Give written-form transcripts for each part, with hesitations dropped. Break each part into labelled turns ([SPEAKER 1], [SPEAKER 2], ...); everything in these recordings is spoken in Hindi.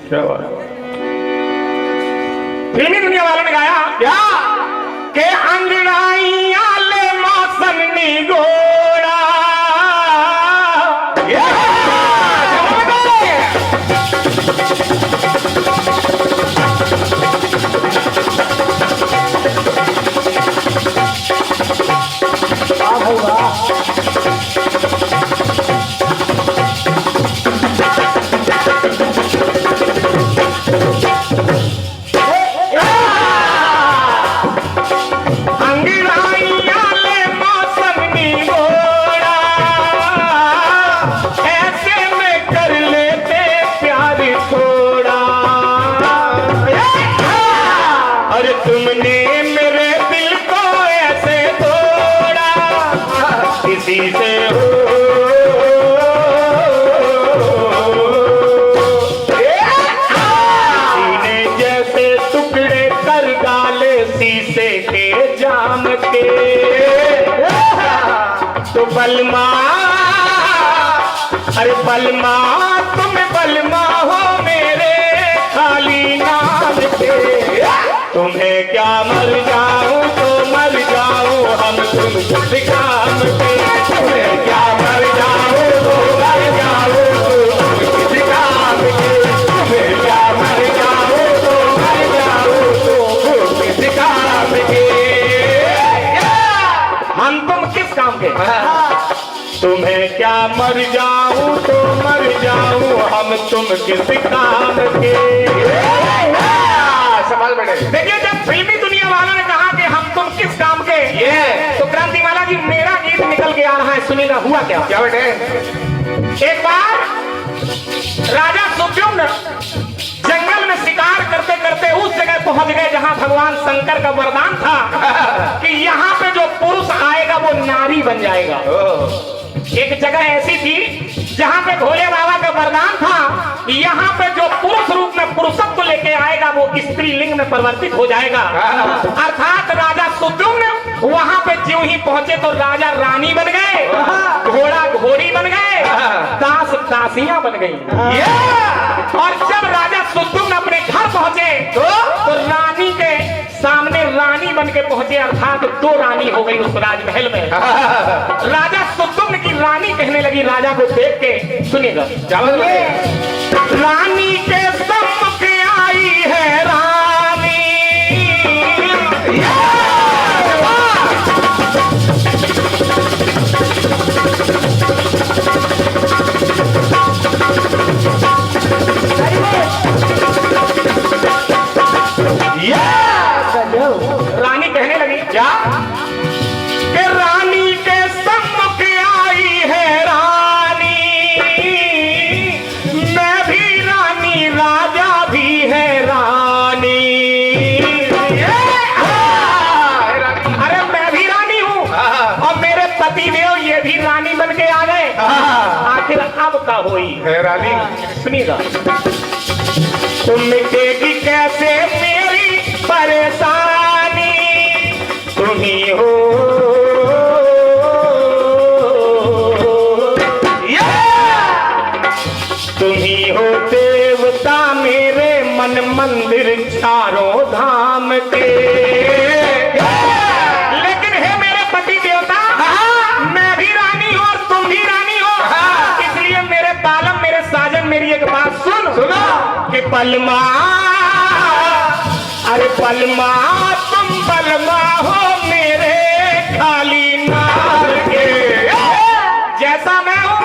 [SPEAKER 1] क्या बात।
[SPEAKER 2] फिल्मी दुनिया वालों ने गाया क्या के अंगड़ाइया ले मौसम निगोड़ा। तो बलमा, अरे बलमा तुम बलमा हो मेरे खाली नाम के। तुम्हें क्या मर जाऊं तो मर जाऊं हम तुम किस काम के। तुम्हें क्या मर जाऊं तो मर जाऊं तुम किस काम के। तुम्हें क्या मर जाऊं तो मर जाऊं तुम किस काम के। हम तुम किस काम के। तुम्हें क्या मर जाऊं तो मर जाऊं हम तुम किस काम के। सवाल बड़े देखिए, जब फिल्मी दुनिया वालों ने कहा कि हम तुम किस काम के, तो क्रांतिमाला जी मेरा गीत निकल के आ रहा है, सुनिएगा हुआ क्या। क्या बेटे, एक बार राजा सुद्युम्न जंगल में शिकार करते करते उस जगह पहुंच गए जहां भगवान शंकर का वरदान था कि यहाँ पे जो पुरुष आएगा वो नारी बन जाएगा। एक जगह ऐसी थी जहां पे भोले बाबा का वरदान था, यहाँ पे जो पुरुष रूप में पुरुषत्व लेके आएगा वो स्त्री लिंग में परिवर्तित हो जाएगा। अर्थात राजा सुद्युम्न वहां पे ज्यों ही पहुंचे तो राजा रानी बन गए, घोड़ा घोड़ी बन गए, दास दासियां बन गई। और जब राजा सुद्युम्न अपने घर पहुंचे तो रानी के सामने रानी बन के पहुंचे, अर्थात दो रानी हो गई उस राजमहल में। राजा सुद्युम्न की रानी कहने लगी राजा को देख के, सुनिएगा रानी के सम्मुख आई है रानी। रानी कहने लगी क्या कि रानी के सम्मुख आई है रानी, मैं भी रानी राजा भी है रानी। अरे मैं भी रानी हूँ और मेरे पति देव ये भी रानी बन के आ गए, आखिर अब का हुई है रानी। सुनिएगा, तुम मिटेगी कैसे मेरी परेशानी, तुम ही हो तुम ही हो देवता मेरे मन मंदिर चारों धाम के। लेकिन है मेरे पति देवता, मैं भी रानी हूं और तुम भी रानी हो, इसलिए मेरे बालम मेरे साजन मेरी एक बात सुनो कि पलमा, अरे पलमा तुम बलमा हो मेरे खाली नार के। जैसा मैं हूँ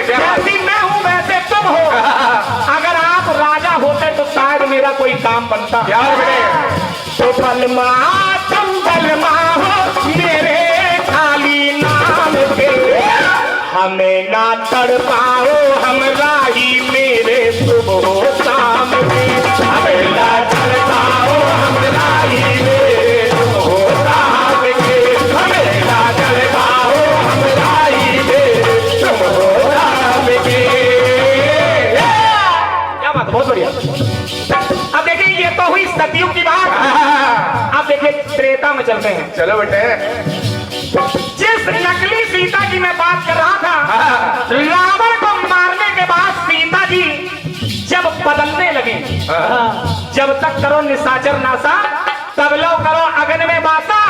[SPEAKER 2] जैसी मैं हूँ वैसे तुम हो, अगर आप राजा होते तो शायद मेरा कोई काम बनता। यार बेटे, तो बलमा तुम बलमा हो मेरे खाली नाम के। हमें ना तड़पाओ हम राही मेरे सुबह शाम के। हमें ना तड़पाओ हम राही मेरे सुबह शाम के। हमें ना तड़पाओ हम राही मेरे सुबह शाम के। क्या बात, बहुत बढ़िया। अब देखिए ये तो हुई सतयुग की बात। अब देखिए त्रेता में चलते हैं। चलो बेटे, जिस नकली सीता की मैं बात कर रहा था, रावण को मारने के बाद सीता जी जब बदलने लगी। जब तक करो निशाचर नासा, तब लो करो अगन में बासा।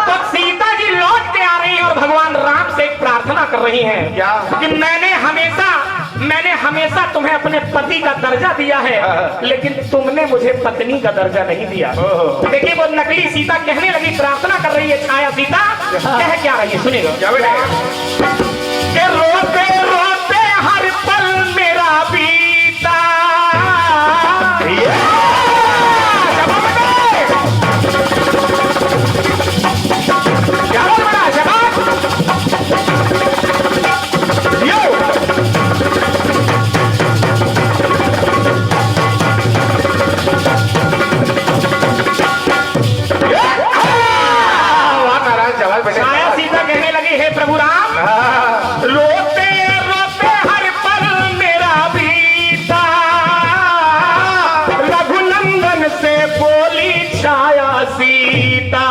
[SPEAKER 2] तो सीता जी लौट के आ रही और भगवान राम से एक प्रार्थना कर रही हैं क्या कि मैंने हमेशा तुम्हें अपने पति का दर्जा दिया है, लेकिन तुमने मुझे पत्नी का दर्जा नहीं दिया। देखिए वो नकली सीता कहने लगी, प्रार्थना कर रही है छाया सीता, कह क्या रही है सुनिएगा। रोते रोते हर पल मेरा बीता, छाया सीता कहने लगी, हे प्रभु राम, रोते रोते हर पल मेरा बीता। रघुनंदन से बोली छाया सीता,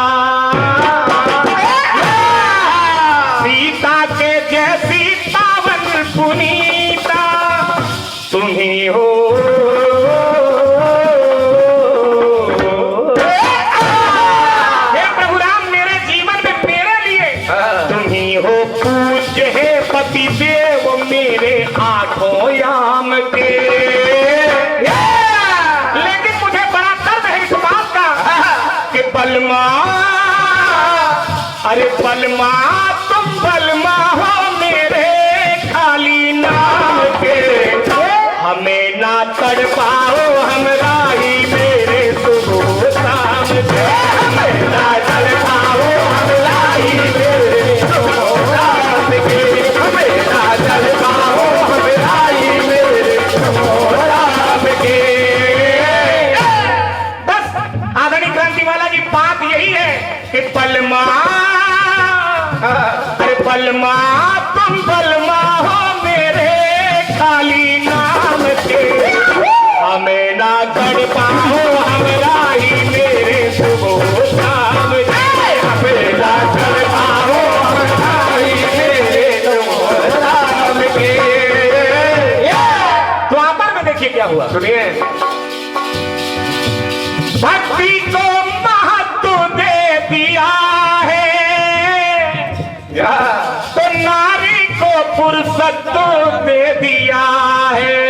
[SPEAKER 2] सीता के जैसी पावन पुनीता तुम्ही हो। पति देव मेरे आंखों याम के, लेकिन मुझे बड़ा दर्द है इस बात का कि बलमा, अरे बलमा तुम बलमा हो मेरे खाली नाम के। हमें ना तड़पाओ हमरा ही मेरे सुबह शाम के, हमें ना तड़पाओ हमरा ही मेरे सुबह शाम के, बस आदरणीय क्रांतिवाला जी बात यही है कि बलमा, अरे बलमा तुम बलमा हो मेरे खाली नाम के। हमें ना कर पाओ हमरा ही मेरे सुबह शाम के, हमें ना कर पाओ हमरा ही मेरे सुबह शाम के। द्वापर में देखिए क्या हुआ, सुनिए। भक्ति को महत्व दे दिया है तो नारी को पुरुषत्व दे दिया है।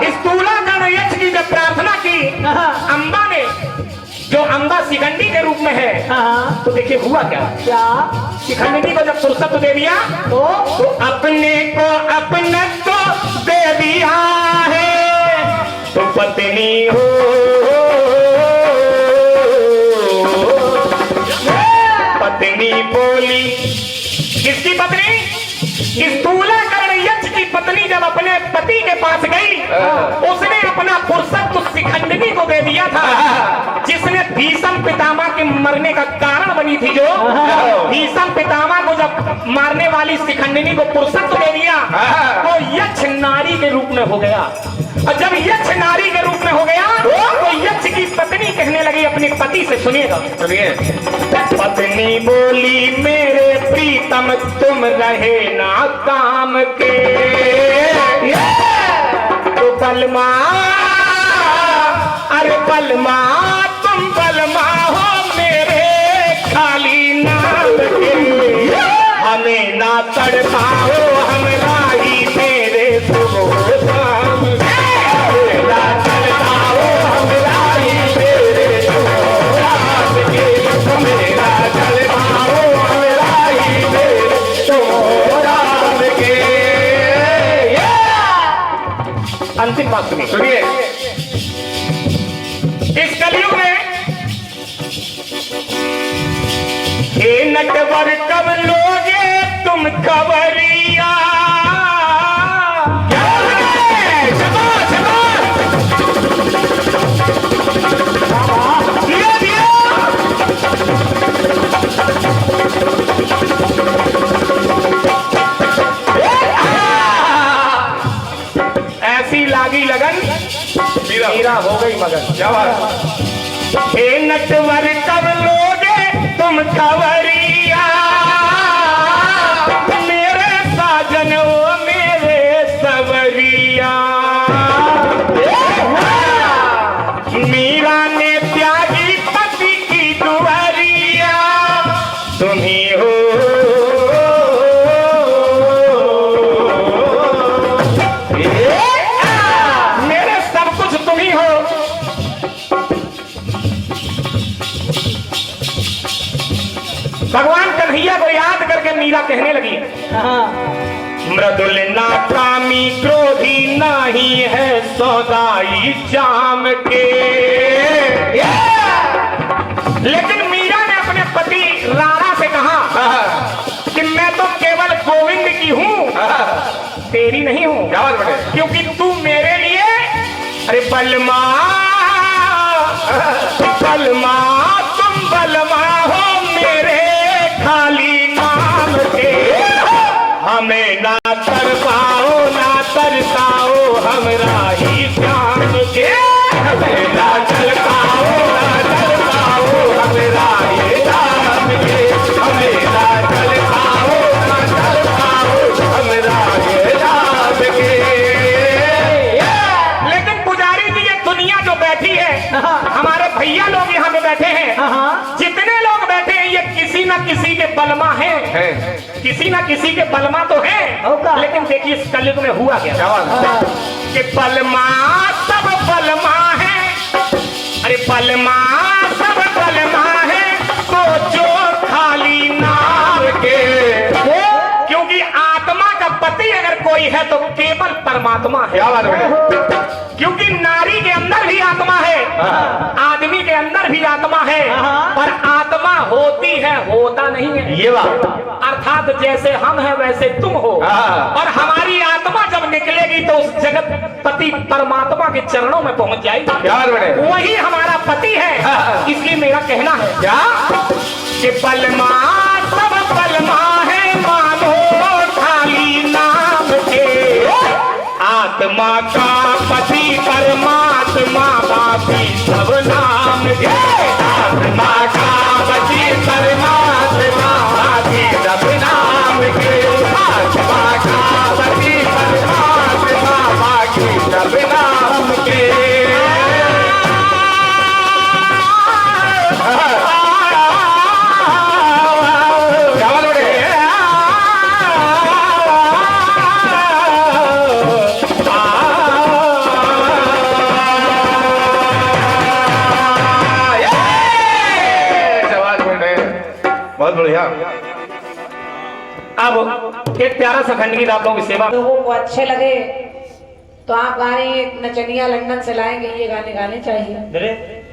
[SPEAKER 2] इस तुलागण यक्ष की जब प्रार्थना की अंबा ने, जो अंबा शिखंडी के रूप में है, तो देखिए हुआ क्या। शिखंडी को जब पुरुषत्व दे दिया तो अपने को अपनत्व दे दिया है। तो पत्नी हो, पत्नी बोली, किसकी पत्नी? इस तुलाकर्ण यक्ष की पत्नी जब अपने पति के पास गई, उसने अपना पुरुषत्व शिखंडी को दे दिया था, जिसने भीष्म पितामह के मरने का कारण बनी थी। जो भीष्म पितामह को जब मारने वाली शिखंडी को पुरुषत्व दे दिया तो यक्ष नारी के रूप में हो गया। और जब यक्ष नारी के रूप में हो गया तो यक्ष की पत्नी कहने लगी अपने पति से, सुनिएगा सुनिए। पत्नी बोली मेरे प्रीतम तुम रहे ना काम के, तो बलमा, अरे बलमा तुम बलमा हो मेरे खाली नाम के। हमें ना तड़पाओ हमरा ही मेरे सुबह शाम के, हमें ना तड़पाओ हमरा ही मेरे सुबह शाम के, हमें ना तड़पाओ हमरा ही मेरे सुबह शाम के। अंतिम बात सुनिए। इस कलयुग में हे नटवर कब लोगे तुम खबरिया, ऐसी लागी लगन मीरा हो गई मगन। क्या बात? हे नटवर कब लोगे तुम खबरिया, मेरे साजन ओ मेरे सवरिया। भगवान कन्हैया को याद करके मीरा कहने लगी, मृदुल ना कामी क्रोधी नहीं है सौदाई जाम के। लेकिन मीरा ने अपने पति राणा से कहा कि मैं तो केवल गोविंद की हूँ, तेरी नहीं हूँ, क्योंकि तू मेरे लिए, अरे बलमा बलमा तुम बलमा हो मेरे खाली नाम के। हमें ना तर पाओ ना तरसाओ हमरा ही श्याम के। हमें ना चल पाओ ना चल पाओ हमरा ही राम के। हमें ना चल पाओ ना चल पाओ हमरा ही राम के। लेकिन पुजारी जी ये दुनिया जो बैठी है, हमारे भैया लोग यहाँ पे बैठे हैं, जितने लोग बैठे हैं ये किसी न किसी के बलमा हैं, किसी न किसी के बलमा तो है। लेकिन देखिए इस कलयुग में हुआ क्या कि बलमा सब बलमा है, अरे बलमा सब बलमा है तो जो खाली नाम के। क्योंकि आत्मा का पति अगर कोई है तो केवल परमात्मा है। क्योंकि नारी के अंदर भी आत्मा है, आदमी के अंदर भी आत्मा है, पर आत्मा होती है, होता नहीं है ये बात। अर्थात जैसे हम हैं वैसे तुम हो, और हमारी आत्मा जब निकलेगी तो उस जगत पति परमात्मा के चरणों में पहुंच जाएगी, वही हमारा पति है। इसलिए मेरा कहना है क्या कि बलमा सब बलमा है मानो खाली नाम के। आत्मा का पति परमात्मा बाकी सब नाम के। आत्मा का पति परमात्मा बाकी सब नाम के। आत्मा का पति परमात्मा बाकी सब नाम के। अब एक प्यारा सा खंड गीत आप लोगों की सेवा।
[SPEAKER 1] लोगों को अच्छे लगे तो आप गाने नचनिया लंदन से लाएंगे, ये गाने गाने चाहिए।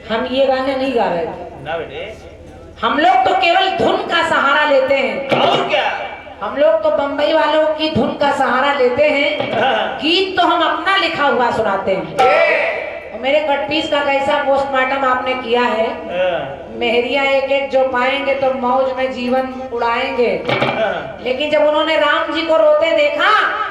[SPEAKER 1] हम ये गाने नहीं गा रहे ना बेटे, हम लोग तो केवल धुन का सहारा लेते हैं। और क्या, हम लोग तो बम्बई वालों की धुन का सहारा लेते हैं, गीत तो हम अपना लिखा हुआ सुनाते हैं। मेरे कटपीस का कैसा पोस्टमार्टम आपने किया है, मेहरिया एक एक जो पाएंगे तो मौज में जीवन उड़ाएंगे। लेकिन जब उन्होंने राम जी को रोते देखा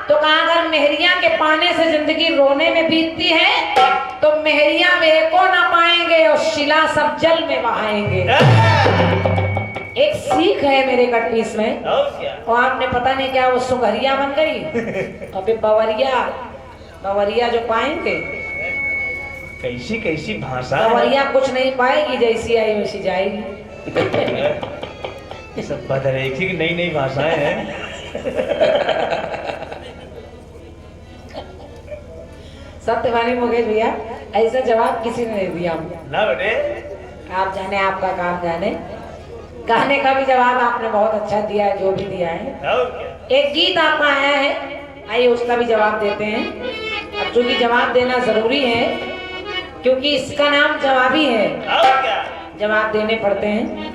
[SPEAKER 1] तो कहा अगर मेहरिया के पाने से जिंदगी रोने में बीतती है तो मेहरिया मेरे को ना पाएंगे और शिला सब जल में बहाएंगे। एक सीख है मेरे कटपीस में, और आपने पता नहीं क्या वो सुगरिया बन गई। अबे बवरिया जो पाएंगे,
[SPEAKER 3] कैसी कैसी भाषा,
[SPEAKER 1] बवरिया कुछ नहीं पाएगी, जैसी आई वैसी जाएगी।
[SPEAKER 3] सब बदरेखी की नई नई भाषाएं हैं।
[SPEAKER 1] सत्यवानी मुकेश भैया, ऐसा जवाब किसी ने नहीं दिया
[SPEAKER 3] ना बेटे।
[SPEAKER 1] आप जाने, आपका काम जाने। गाने का भी जवाब आपने बहुत अच्छा दिया है, जो भी दिया है। एक गीत आपका आया है, आइए उसका भी जवाब देते हैं। अब चूंकि जवाब देना जरूरी है क्योंकि इसका नाम जवाबी है, जवाब देने पड़ते हैं।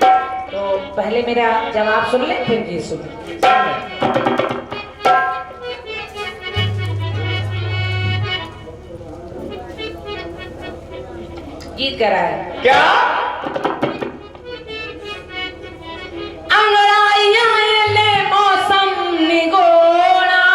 [SPEAKER 1] तो पहले मेरा जवाब सुन ले, फिर गीत सुन ले। गीत कह रहा है
[SPEAKER 2] क्या
[SPEAKER 1] मौसम निगोड़ा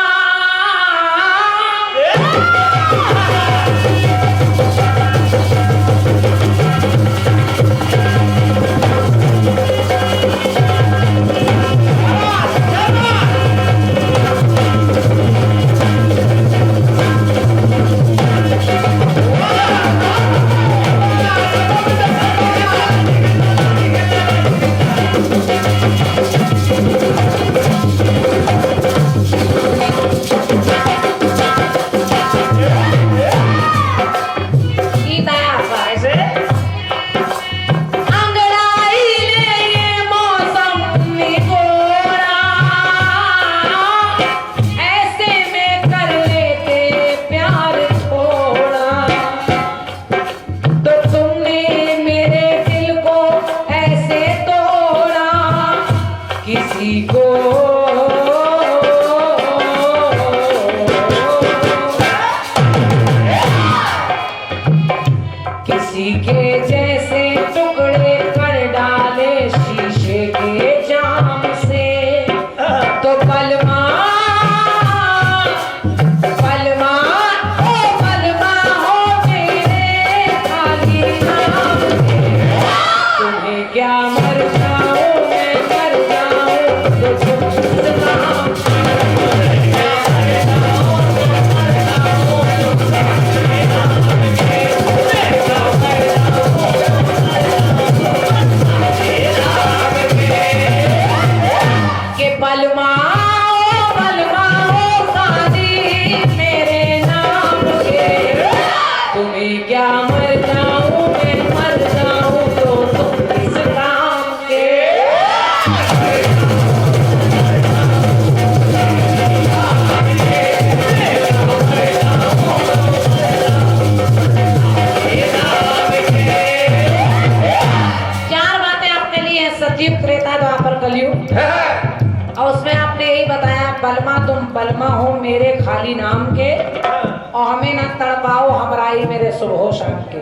[SPEAKER 1] और हमें ना तड़पाओ हमराई मेरे सुबह शाम के।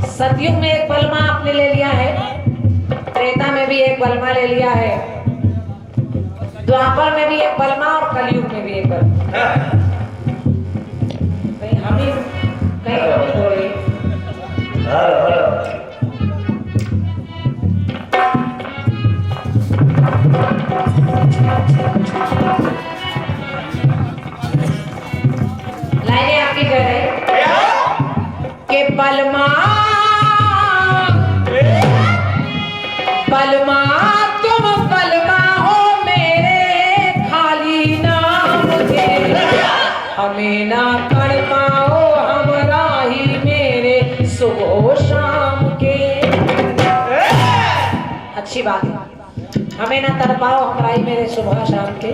[SPEAKER 1] सतयुग में एक बलमा आपने ले लिया है, त्रेता में भी एक बलमा ले लिया है, द्वापर में भी एक बलमा और कलयुग में भी एक बलमा। कहीं हमें कहीं कमी हो रही। लाइनें आपकी कह रहे कि बलमा बलमा तुम बलमा हो मेरे खाली नाम के, हमें ना कर पाओ हमरा ही मेरे सुबह शाम के। अच्छी बात है, हमें ना तर पाओ हमरा ही मेरे सुबह शाम के।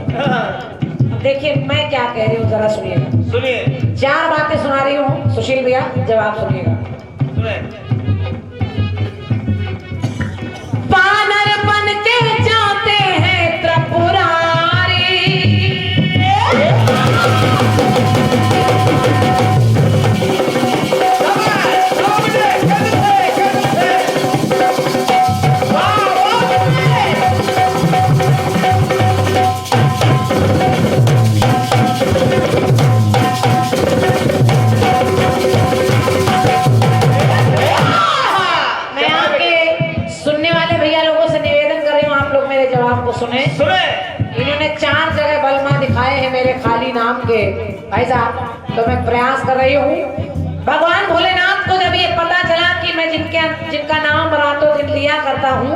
[SPEAKER 1] अब देखिए मैं क्या कह रही हूँ, जरा सुनिएगा।
[SPEAKER 3] सुनिए।
[SPEAKER 1] 4 बातें सुना रही हूँ सुशील भैया, जवाब सुनिएगा। वानर बन के जाते हैं त्रिपुरारी, सुने। इन्होंने 4 जगह बलमा दिखाए हैं मेरे खाली नाम के। भाई साहब तो मैं प्रयास कर रही हूँ। भगवान भोलेनाथ को जब ये पता चला कि मैं जिनका नाम रातों दिन लिया करता हूँ,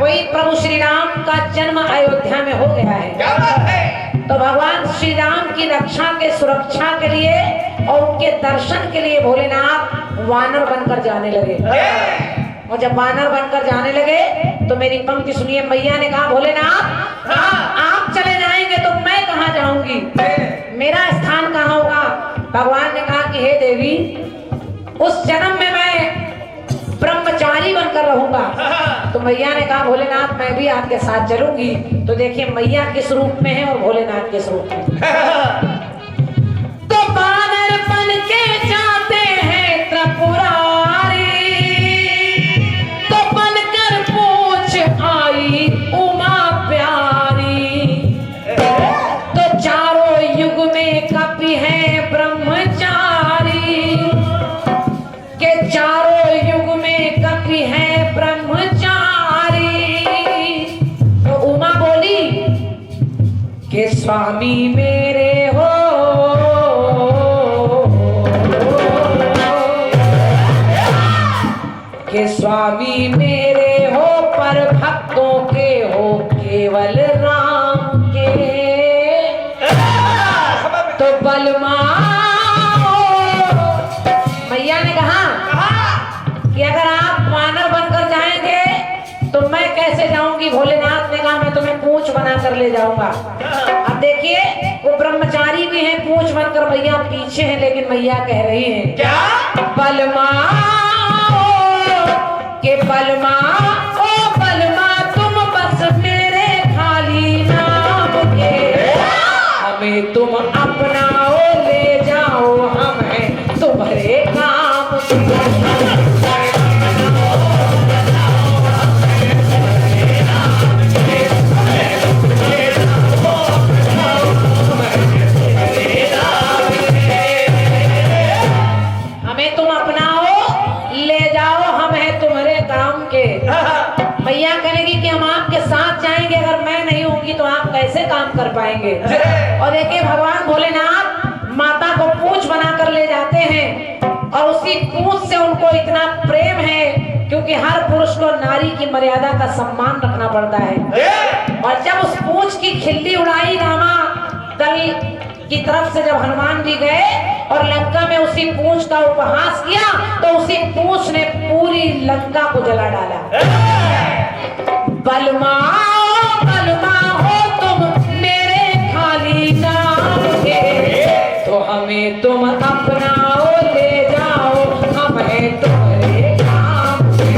[SPEAKER 1] वही प्रभु श्री राम का जन्म अयोध्या में हो गया है,
[SPEAKER 2] क्या बात है?
[SPEAKER 1] तो भगवान श्री राम की रक्षा के सुरक्षा के लिए और उनके दर्शन के लिए भोलेनाथ वानर बनकर जाने लगे। और जब वानर बनकर जाने लगे तो मेरी पंक्ति सुनिए। मैया ने कहा भोलेनाथ आप चले जाएंगे तो मैं कहाँ जाऊंगी, मेरा स्थान कहाँ होगा? भगवान ने कहा कि हे देवी, उस जन्म में मैं ब्रह्मचारी बनकर रहूंगा। तो मैया ने कहा भोलेनाथ मैं भी आपके साथ चलूंगी। तो देखिए मैया किस रूप में है और भोलेनाथ किस रूप में। तो वानर बन के जाते हैं त्रिपुरारी, आई उमा प्यारी, तो चारों युग में कपि है ब्रह्मचारी, के चारों युग में कपि है ब्रह्मचारी। तो उमा बोली के स्वामी मेरे हो, के स्वामी मेरे हो, पर भक्तों के हो केवल राम के। तो बलमा मैया ने कहा कि अगर आप वानर बनकर जाएंगे तो मैं कैसे जाऊंगी? भोलेनाथ ने कहा मैं तुम्हें पूंछ बना कर ले जाऊंगा। अब देखिए वो ब्रह्मचारी भी हैं, पूंछ बनकर मैया पीछे हैं, लेकिन मैया कह रही है क्या? बलमा के बलमा ओ बलमा तुम बस मेरे खाली नाम के, हमें तुम अपनाओ ले जाओ हम हैं तुम्हारे काम के। हमें तुम अपनाओ ले जाओ हम हैं तुम्हारे काम के। मैया कहेगी कि हम आपके साथ जाएंगे, अगर मैं नहीं होंगी तो आप कैसे काम कर पाएंगे? और देखिए भगवान भोलेनाथ माता को पूंछ बनाकर ले जाते हैं और उसी पूंछ से उनको इतना प्रेम है, क्योंकि हर पुरुष को नारी की मर्यादा का सम्मान रखना पड़ता है। और जब उस पूंछ की खिल्ली उड़ाई रामा दल की तरफ से, जब हनुमान जी गए और लंका में उसी पूंछ का उपहास किया, तो उसी पूंछ ने पूरी लंका को जला डाला। बलमा बलमा हो तुम मेरे खाली नाम के, तो हमें तुम अपनाओ ले जाओ हम हैं तुम्हारे काम के।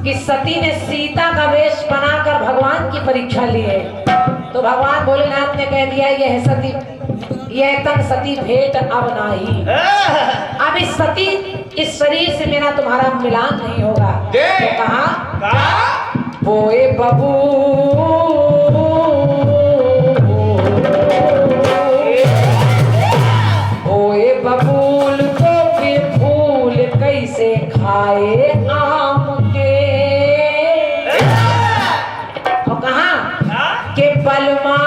[SPEAKER 1] कि सती ने सीता का वेश बनाकर भगवान की परीक्षा ली है। तो भगवान भोलेनाथ ने कह दिया यह सती, यह तन सती भेंट अब नाही। अब इस सती इस शरीर से मेरा तुम्हारा मिलान नहीं होगा। तो कहा बोए बबू ओए बबूल को के फूल कैसे खाए आम के। और कहा कि बलमा,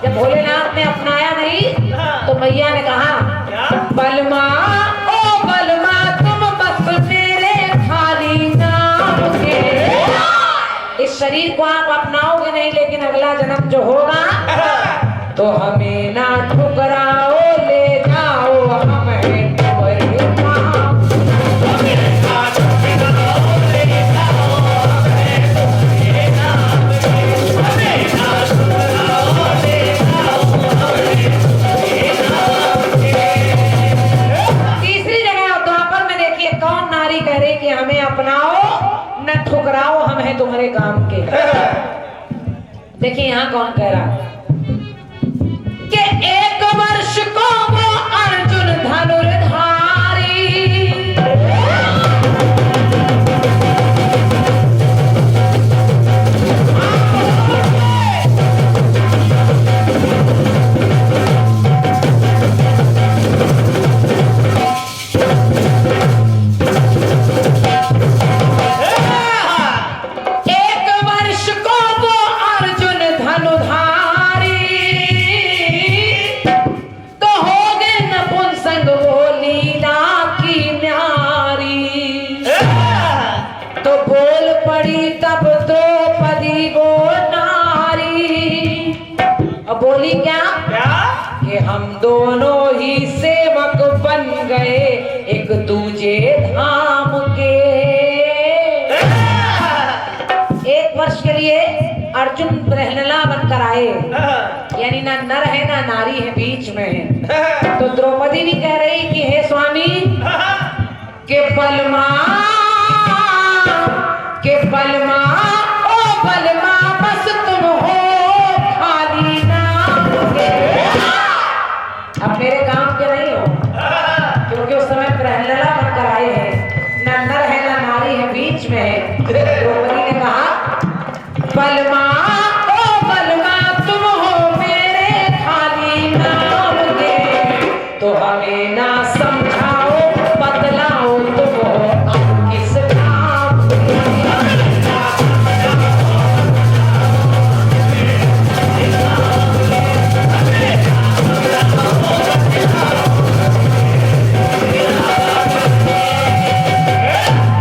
[SPEAKER 1] जब भोलेनाथ ने अपनाया नहीं तो मैया ने कहा बलमा ओ बलमा तुम बस मेरे खाली नाम के। इस शरीर को आप अपनाओगे नहीं, लेकिन अगला जन्म जो होगा तो हमें ना ठुकराओ, ले जाओ हमें तुम्हारे नाम। तीसरी जगह द्वापर में देखिए कौन नारी कह रही कि हमें अपनाओ न ठुकराओ, हम हैं तुम्हारे काम के। देखिए यहाँ कौन कह रहा है कि एक वर्ष को वो अर्जुन धनुर्धारी, एक वर्ष को वो अर्जुन धनुर्धारी, तो हो गए नपुंसक वो लीला की न्यारी। तो बोल पड़ी तब द्रौपदी वो नारी, और बोली क्या कि हम दोनों ही सेवक बन गए एक दूजे धाम के। एक वर्ष के लिए अर्जुन प्रहलला बनकर आए, यानी ना नर है ना नारी है, बीच में है। तो द्रौपदी भी कह रही कि हे स्वामी के बलमा ओ बलमा बस तुम हो खाली नाम के। अब मेरे काम के नहीं हो, क्योंकि उस समय प्रहलला बनकर आए हैं, ना नर है ना नारी है, बीच में है। द्रौपदी ने कहा बलमा ओ बलमा तुम हो मेरे खाली नाम के, तो हमें ना समझाओ बतलाओ तुम हो अब किस काम के।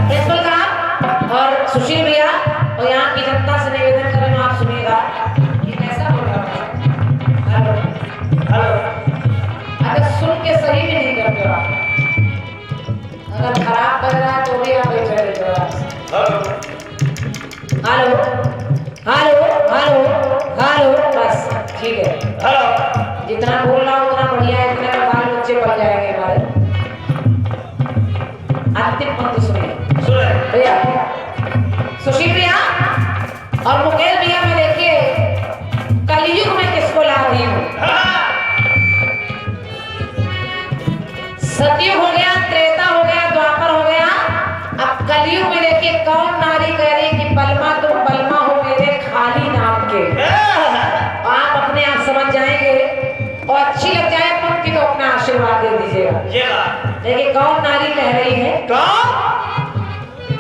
[SPEAKER 1] प्रिंसिपल साहब और सुशील भैया और यहाँ की जनता से निवेदन कर रहा हूँ, आप सुनिएगा ये कैसा बोल रहा है। हेलो हेलो, अगर सुन के सही भी नहीं करते आप, अगर खराब कर रहा है तो भी आप बैठे रहते हो। हेलो हेलो हेलो हेलो, बस ठीक है। हेलो, जितना बोल रहा हूँ उतना बढ़िया है, इतने में बाल बच्चे पड़ जाएंगे हमारे। अंतिम पंक्ति सुनिए भैया, सुशील भैया और मुकेश भैया में देखिए कलयुग में किसको ला रही हूँ। सतयुग हो गया, त्रेता हो गया, द्वापर हो गया, अब कलयुग में देखिए कौन नारी कह रही कि बलमा तुम बलमा हो मेरे खाली नाम के। आप अपने आप समझ जाएंगे और अच्छी लग जाए पंक्ति तो अपना आशीर्वाद दे दीजिएगा। देखिए कौन नारी कह रही है,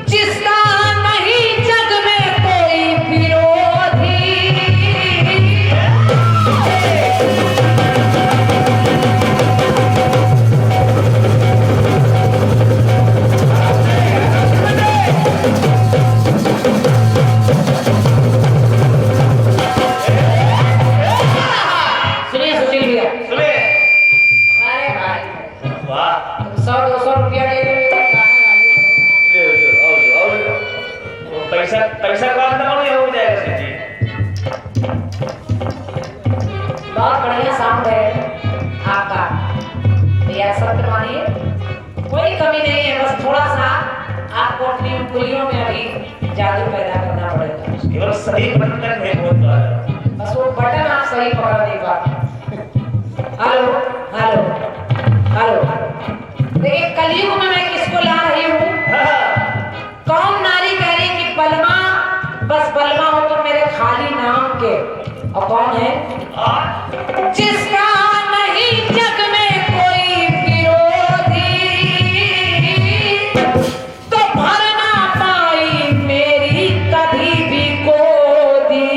[SPEAKER 1] जिसका नहीं जग में कोई विरोधी, सुनिए सुशील भैया, अरे भाई 100-200 रुपया दे दे
[SPEAKER 3] पैसा काम ना हो जाएगा सर जी।
[SPEAKER 1] बहुत बढ़िया साउंड है आपका भैया, सत्य मानिए कोई कमी नहीं है, बस थोड़ा सा आपको अपनी उंगलियों में अभी जादू पैदा करना पड़ेगा।
[SPEAKER 3] केवल सही बटन है बहुत बार।
[SPEAKER 1] बस वो बटन आप सही पकड़ नहीं पाते। Hello hello hello. तो एक कलयुग में मैं किसको ला रही हूँ? कौन नारी कह रही कि बलमा, बस बलमा हो तो मेरे खाली नाम के। और कौन है? जिसका नहीं जग में कोई विरोधी, तो भर ना पाई मेरी कभी भी गोदी,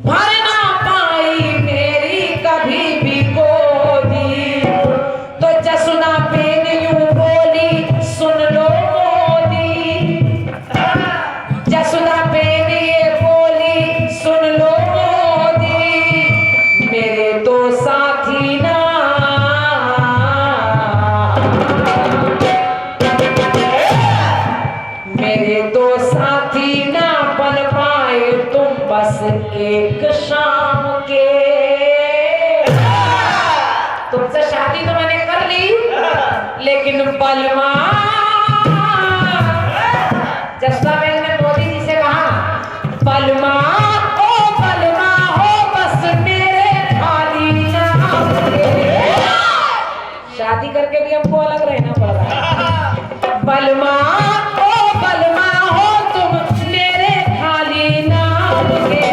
[SPEAKER 1] भर ना पाई मेरी कभी भी गोदी। तो जसुदा बेन यूं बोली सुन लो मोदी, जसुदा बेन ये बोली सुन लो मोदी, मेरे दो साथी ना, मेरे दो साथी ना बन पाए तुम बस एक शाम के। तुमसे शादी तो मैंने कर ली, लेकिन बलमा, जसुदाबेन ने मोदी जी से कहा, बलमा ओ बलमा हो बस मेरे खाली नाम के। शादी करके भी हमको अलग रहना पड़ रहा है। बलमा ओ बलमा हो तुम मेरे खाली नाम के,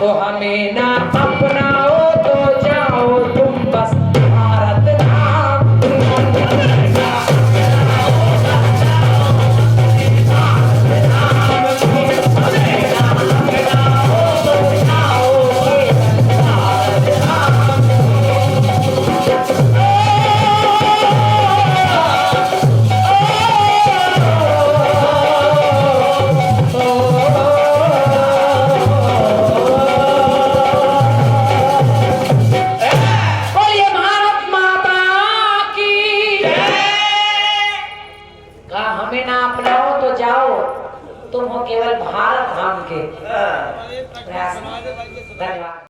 [SPEAKER 1] तो हमें ना अपनाओ तो जाओ तुम बस भारत नाम के। बोलिए भारत माता की। कहा हमें ना अपनाओ तो जाओ, तुम हो केवल भारत धाम के। धन्यवाद।